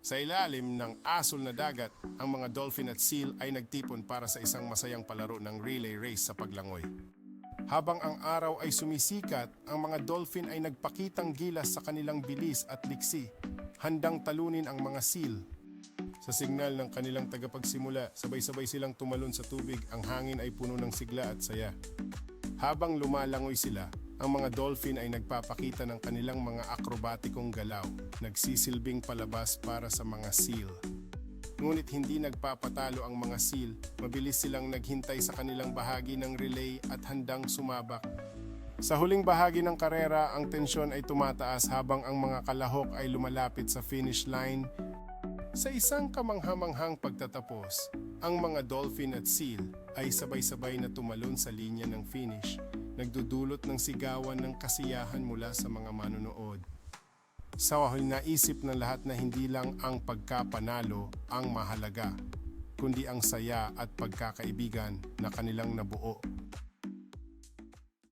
Sa ilalim ng asul na dagat, ang mga dolphin at seal ay nagtipon para sa isang masayang palaro ng relay race sa paglangoy. Habang ang araw ay sumisikat, ang mga dolphin ay nagpakitang gilas sa kanilang bilis at liksi, handang talunin ang mga seal. Sa signal ng kanilang tagapagsimula, sabay-sabay silang tumalon sa tubig, ang hangin ay puno ng sigla at saya. Habang lumalangoy sila, ang mga dolphin ay nagpapakita ng kanilang mga akrobatikong galaw, nagsisilbing palabas para sa mga seal. Ngunit hindi nagpapatalo ang mga seal, mabilis silang naghintay sa kanilang bahagi ng relay at handang sumabak. Sa huling bahagi ng karera, ang tensyon ay tumataas habang ang mga kalahok ay lumalapit sa finish line. Sa isang kamanghamanghang pagtatapos, ang mga dolphin at seal ay sabay-sabay na tumalon sa linya ng finish, nagdudulot ng sigawan ng kasiyahan mula sa mga manonood. Sa wahil naisip ng lahat na hindi lang ang pagkapanalo ang mahalaga, kundi ang saya at pagkakaibigan na kanilang nabuo.